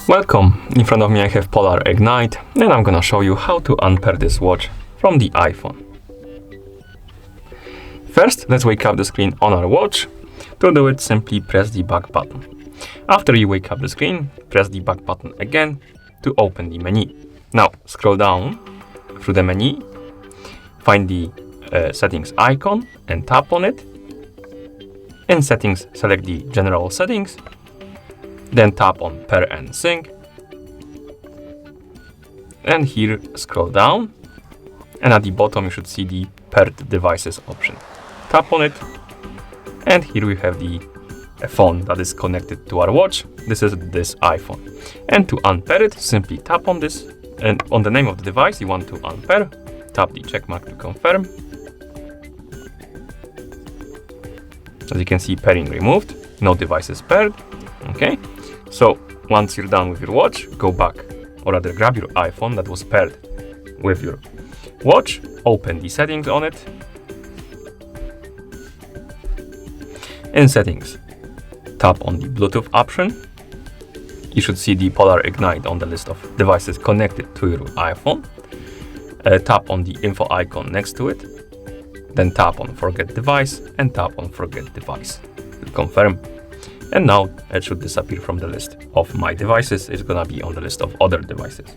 Welcome, in front of me I have Polar Ignite and I'm gonna show you how to unpair this watch from the iPhone. First, let's wake up the screen on our watch. To do it, simply press the back button. After you wake up the screen, press the back button again to open the menu. Now, scroll down through the menu, find the settings icon and tap on it. In settings, select the general settings. Then tap on Pair and Sync. And here scroll down. And at the bottom you should see the Paired Devices option. Tap on it. And here we have the phone that is connected to our watch. This is this iPhone. And to unpair it, simply tap on this. And on the name of the device you want to unpair. Tap the check mark to confirm. As you can see, pairing removed. No device is paired. Okay. So once you're done with your watch, go back, or rather grab your iPhone that was paired with your watch, open the settings on it. In settings, tap on the Bluetooth option. You should see the Polar Ignite on the list of devices connected to your iPhone. Tap on the info icon next to it. Then tap on Forget Device and tap on Forget Device to confirm. And now it should disappear from the list of my devices. It's gonna be on the list of other devices.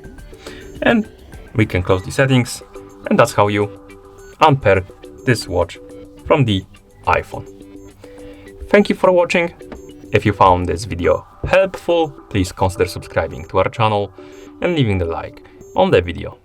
And we can close the settings. And that's how you unpair this watch from the iPhone. Thank you for watching. If you found this video helpful, please consider subscribing to our channel and leaving the like on the video.